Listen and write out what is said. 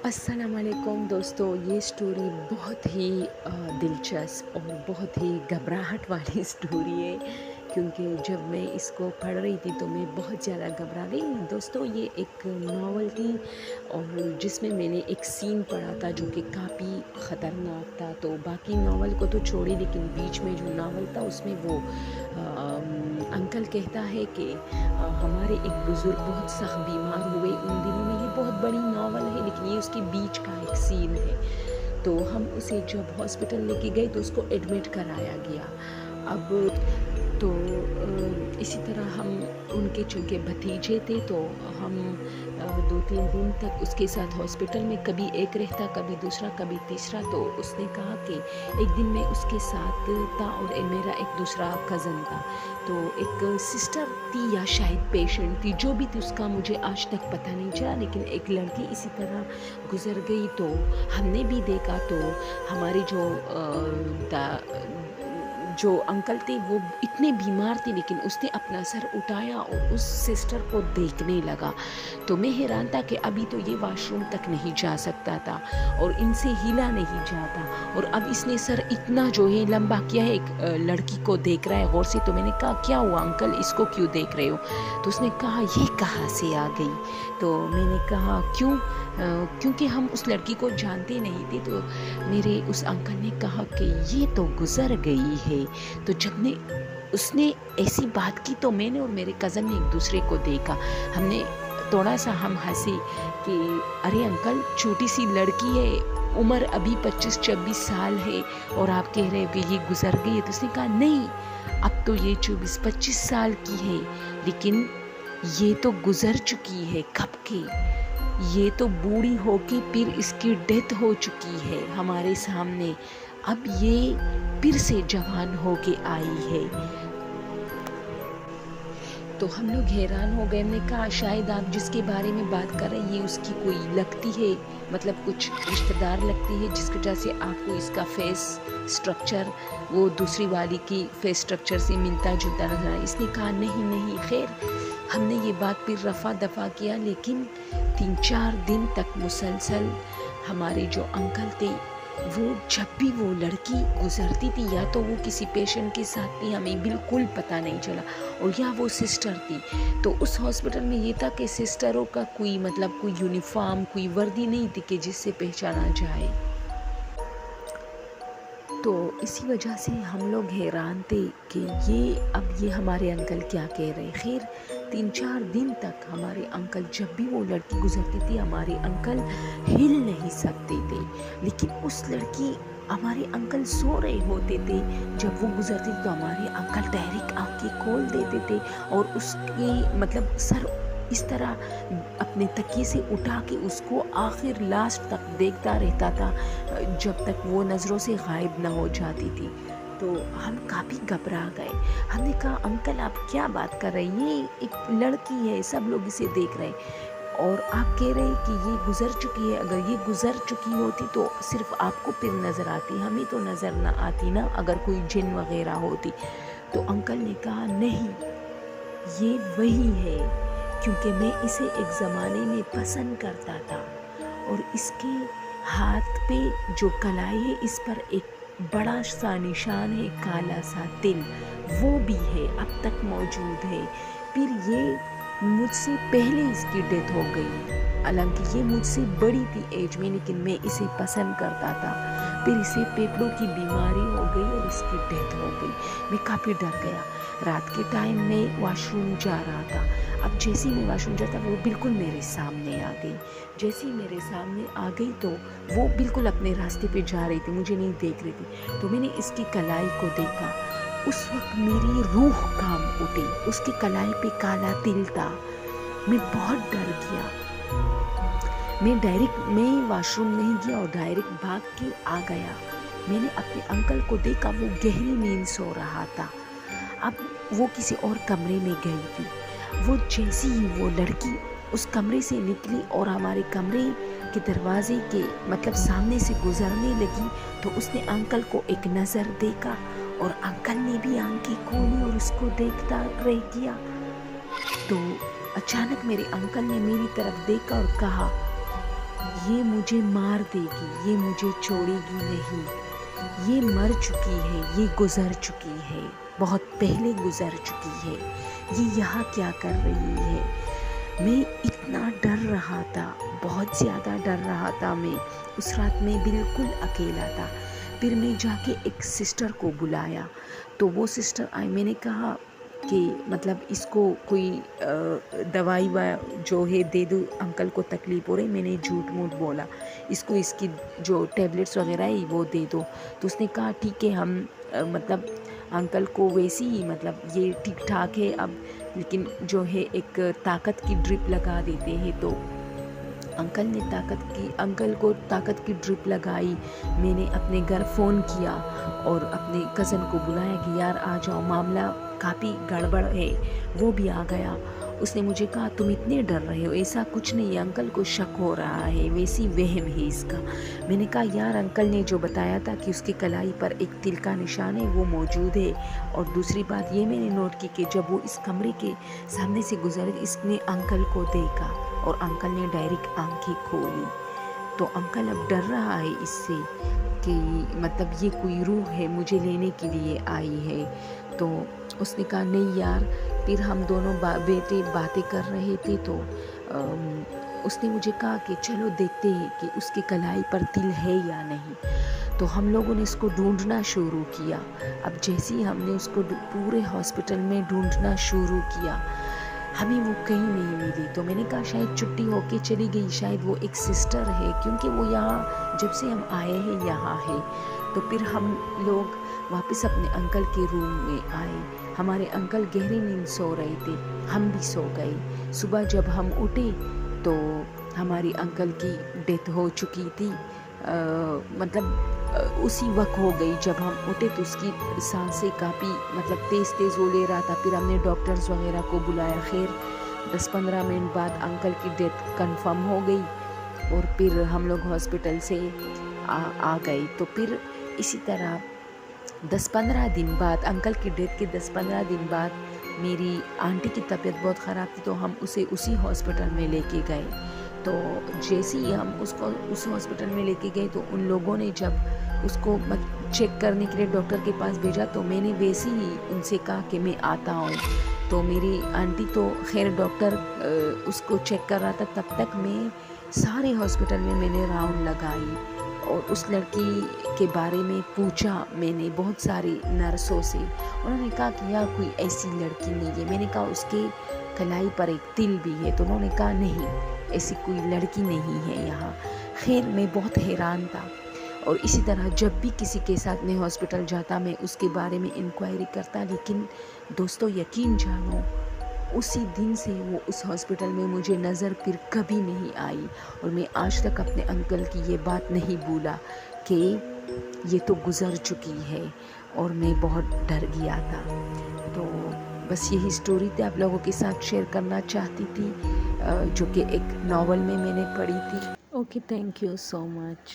السلام علیکم دوستو، یہ سٹوری بہت ہی دلچسپ اور بہت ہی گھبراہٹ والی سٹوری ہے، کیونکہ جب میں اس کو پڑھ رہی تھی تو میں بہت زیادہ گھبرا گئی دوستو۔ یہ ایک ناول تھی اور جس میں نے ایک سین پڑھا تھا جو کہ کافی خطرناک تھا، تو باقی ناول کو تو چھوڑی، لیکن بیچ میں جو ناول تھا اس میں وہ انکل کہتا ہے کہ ہمارے ایک بزرگ بہت سخت بیمار ہوئے ان دنوں میں۔ یہ بہت بڑی ناول ہے لیکن یہ اس کے بیچ کا ایک سین ہے۔ تو ہم اسے جب ہاسپٹل لے کے گئے تو اس کو ایڈمٹ کرایا گیا۔ اب تو اسی طرح ہم ان کے چونکہ بھتیجے تھے تو ہم 2-3 دن تک اس کے ساتھ ہاسپٹل میں، کبھی ایک رہتا کبھی دوسرا کبھی تیسرا۔ تو اس نے کہا کہ ایک دن میں اس کے ساتھ تھا اور میرا ایک دوسرا کزن تھا، تو ایک سسٹر تھی یا شاید پیشنٹ تھی، جو بھی تھی اس کا مجھے آج تک پتہ نہیں چلا، لیکن ایک لڑکی اسی طرح گزر گئی۔ تو ہم نے بھی دیکھا، تو ہمارے جو انکل تھے وہ اتنے بیمار تھے، لیکن اس نے اپنا سر اٹھایا اور اس سسٹر کو دیکھنے لگا۔ تو میں حیران تھا کہ ابھی تو یہ واش روم تک نہیں جا سکتا تھا اور ان سے ہلا نہیں جاتا، اور اب اس نے سر اتنا جو ہے لمبا کیا ہے، ایک لڑکی کو دیکھ رہا ہے غور سے۔ تو میں نے کہا کیا ہوا انکل، اس کو کیوں دیکھ رہے ہو؟ تو اس نے کہا یہ کہاں سے آ گئی؟ تو میں نے کہا کیونکہ ہم اس لڑکی کو جانتے نہیں تھے۔ تو میرے اس انکل نے کہا کہ یہ تو گزر گئی ہے۔ تو جب اس نے ایسی بات کی تو میں نے اور میرے کزن نے ایک دوسرے کو دیکھا، تھوڑا سا ہم ہنسے کہ ارے انکل، چھوٹی سی لڑکی ہے، عمر ابھی 25-26 سال ہے اور آپ کہہ رہے ہو کہ یہ گزر گئی ہے۔ تو اس نے کہا نہیں، اب تو یہ 24-25 سال کی ہے، لیکن یہ تو گزر چکی ہے کب کی، یہ تو بوڑھی ہو کے پھر اس کی ڈیتھ ہو چکی ہے ہمارے سامنے، اب یہ پھر سے جوان ہو کے آئی ہے۔ تو ہم لوگ حیران ہو گئے۔ ہم نے کہا شاید آپ جس کے بارے میں بات کر رہے ہیں یہ اس کی کوئی لگتی ہے، مطلب کچھ رشتہ دار لگتی ہے، جس کی وجہ سے آپ کو اس کا فیس سٹرکچر وہ دوسری والی کی فیس سٹرکچر سے ملتا جلتا نظر آیا۔ اس نے کہا نہیں، خیر ہم نے یہ بات پھر رفع دفع کیا، لیکن 3-4 دن تک مسلسل ہمارے جو انکل تھے وہ جب بھی وہ لڑکی گزرتی تھی یا تو وہ کسی پیشنٹ کے ساتھ تھی، ہمیں بالکل پتہ نہیں چلا، اور یا وہ سسٹر تھی۔ تو اس ہاسپٹل میں یہ تھا کہ سسٹروں کا کوئی یونیفارم، کوئی وردی نہیں تھی کہ جس سے پہچانا جائے۔ تو اسی وجہ سے ہم لوگ حیران تھے کہ یہ ہمارے انکل کیا کہہ رہے۔ خیر 3-4 دن تک ہمارے انکل، جب بھی وہ لڑکی گزرتی تھی ہمارے انکل ہل نہیں سکتے تھے، لیکن اس لڑکی، ہمارے انکل سو رہے ہوتے تھے جب وہ گزرتی تھی تو ہمارے انکل ڈائریکٹ آنکھیں کھول دیتے تھے اور اس کی سر اس طرح اپنے تکیے سے اٹھا کے اس کو آخر لاسٹ تک دیکھتا رہتا تھا جب تک وہ نظروں سے غائب نہ ہو جاتی تھی۔ تو ہم کافی گھبرا گئے۔ ہم نے کہا انکل آپ کیا بات کر رہے ہیں، یہ ایک لڑکی ہے، سب لوگ اسے دیکھ رہے ہیں اور آپ کہہ رہے ہیں کہ یہ گزر چکی ہے۔ اگر یہ گزر چکی ہوتی تو صرف آپ کو پھر نظر آتی، ہمیں تو نظر نہ آتی نا، اگر کوئی جن وغیرہ ہوتی۔ تو انکل نے کہا نہیں، یہ وہی ہے، کیونکہ میں اسے ایک زمانے میں پسند کرتا تھا، اور اس کے ہاتھ پہ جو کلائی ہے اس پر ایک بڑا سا نشان ہے، کالا سا تل، وہ بھی ہے، اب تک موجود ہے۔ پھر یہ مجھ سے پہلے اس کی ڈیتھ ہو گئی، حالانکہ یہ مجھ سے بڑی تھی ایج میں، لیکن میں اسے پسند کرتا تھا۔ پھر اسے پھیپھڑوں کی بیماری ہو گئی اور اس کی ڈیتھ ہو گئی۔ میں کافی ڈر گیا۔ رات کے ٹائم میں واش روم جا رہا تھا، اب جیسے میں واش روم جاتا وہ بالکل میرے سامنے آ گئی۔ جیسے میرے سامنے آ گئی تو وہ بالکل اپنے راستے پہ جا رہی تھی، مجھے نہیں دیکھ رہی تھی۔ تو میں نے اس کی کلائی کو دیکھا، اس وقت میری روح کانپ اٹھی، اس کی کلائی پہ کالا تل تھا۔ میں بہت ڈر گیا۔ میں واش روم نہیں گیا اور ڈائریکٹ بھاگ کے آ گیا۔ میں نے اپنے انکل کو دیکھا، وہ گہری نیند سو رہا تھا۔ اب وہ کسی اور کمرے میں گئی تھی۔ وہ جیسی ہی وہ لڑکی اس کمرے سے نکلی اور ہمارے کمرے کے دروازے کے سامنے سے گزرنے لگی تو اس نے انکل کو ایک نظر دیکھا اور انکل نے بھی آنکھیں کھولی اور اس کو دیکھتا رہ گیا۔ تو اچانک میرے انکل نے میری طرف دیکھا اور کہا یہ مجھے مار دے گی، یہ مجھے چھوڑے گی نہیں، یہ مر چکی ہے، یہ گزر چکی ہے، بہت پہلے گزر چکی ہے، یہ یہاں کیا کر رہی ہے۔ میں اتنا ڈر رہا تھا، بہت زیادہ ڈر رہا تھا۔ میں اس رات میں بالکل اکیلا تھا۔ پھر میں جا کے ایک سسٹر کو بلایا، تو وہ سسٹر آئی، میں نے کہا کہ مطلب اس کو کوئی دوائی جو ہے دے دو، انکل کو تکلیف ہو رہی۔ میں نے جھوٹ موٹ بولا، اس کو اس کی جو ٹیبلیٹس وغیرہ ہے وہ دے دو۔ تو اس نے کہا ٹھیک ہے، ہم مطلب انکل کو ویسی ہی مطلب یہ ٹھیک ٹھاک ہے اب، لیکن جو ہے ایک طاقت کی ڈرپ لگا دیتے ہیں۔ تو انکل کو طاقت کی ڈرپ لگائی۔ میں نے اپنے گھر فون کیا اور اپنے کزن کو بلایا کہ یار آ جاؤ، معاملہ کافی گڑبڑ ہے۔ وہ بھی آ گیا۔ اس نے مجھے کہا تم اتنے ڈر رہے ہو، ایسا کچھ نہیں، انکل کو شک ہو رہا ہے، ویسی وہم ہے اس کا۔ میں نے کہا یار انکل نے جو بتایا تھا کہ اس کی کلائی پر ایک تل کا نشان ہے وہ موجود ہے، اور دوسری بات یہ میں نے نوٹ کی کہ جب وہ اس کمرے کے سامنے سے گزرے اس نے انکل کو دیکھا اور انکل نے ڈائریکٹ آنکھیں کھولی۔ تو انکل اب ڈر رہا ہے اس سے کہ مطلب یہ کوئی روح ہے مجھے لینے کے لیے آئی ہے۔ تو اس نے کہا نہیں یار۔ پھر ہم دونوں بیٹے باتیں کر رہے تھے، تو اس نے مجھے کہا کہ چلو دیکھتے ہیں کہ اس کی کلائی پر تل ہے یا نہیں۔ تو ہم لوگوں نے اس کو ڈھونڈنا شروع کیا۔ اب جیسے ہی ہم نے اس کو پورے ہاسپٹل میں ڈھونڈنا شروع کیا، ہمیں وہ کہیں نہیں ملی۔ تو میں نے کہا شاید چھٹی ہو کے چلی گئی، شاید وہ ایک سسٹر ہے، کیونکہ وہ یہاں جب سے ہم آئے ہیں یہاں ہے۔ تو پھر ہم لوگ واپس اپنے انکل کے روم میں آئے۔ ہمارے انکل گہری نیند سو رہے تھے، ہم بھی سو گئے۔ صبح جب ہم اٹھے تو ہماری انکل کی ڈیتھ ہو چکی تھی، مطلب اسی وقت ہو گئی۔ جب ہم اٹھے تو اس کی سانسیں کافی مطلب تیز تیز وہ لے رہا تھا۔ پھر ہم نے ڈاکٹرز وغیرہ کو بلایا، خیر 10-15 منٹ بعد انکل کی ڈیتھ کنفرم ہو گئی، اور پھر ہم لوگ ہاسپٹل سے آ گئے۔ تو پھر اسی طرح 10-15 دن بعد، انکل کی ڈیتھ کے 10-15 دن بعد میری آنٹی کی طبیعت بہت خراب تھی، تو ہم اسے اسی ہاسپٹل میں لے کے گئے۔ تو جیسے ہی ہم اس کو اس ہاسپٹل میں لے کے گئے تو ان لوگوں نے جب اس کو چیک کرنے کے لیے ڈاکٹر کے پاس بھیجا، تو میں نے ویسے ہی ان سے کہا کہ میں آتا ہوں۔ تو میری آنٹی تو خیر ڈاکٹر اس کو چیک کر رہا تھا، تب تک میں سارے ہاسپٹل میں نے راؤنڈ لگائی اور اس لڑکی کے بارے میں پوچھا میں نے بہت ساری نرسوں سے۔ انہوں نے کہا کہ یار کوئی ایسی لڑکی نہیں ہے۔ میں نے کہا اس کے کلائی پر ایک تل بھی ہے، تو انہوں نے کہا نہیں، ایسی کوئی لڑکی نہیں ہے یہاں۔ خیر میں بہت حیران تھا، اور اسی طرح جب بھی کسی کے ساتھ میں ہاسپٹل جاتا میں اس کے بارے میں انکوائری کرتا، لیکن دوستو یقین جانو اسی دن سے وہ اس ہاسپٹل میں مجھے نظر پھر کبھی نہیں آئی، اور میں آج تک اپنے انکل کی یہ بات نہیں بھولا کہ یہ تو گزر چکی ہے، اور میں بہت ڈر گیا تھا۔ تو بس یہی سٹوری تھی، آپ لوگوں کے ساتھ شیئر کرنا چاہتی تھی، جو کہ ایک ناول میں نے پڑھی تھی۔ Okay, thank you so much.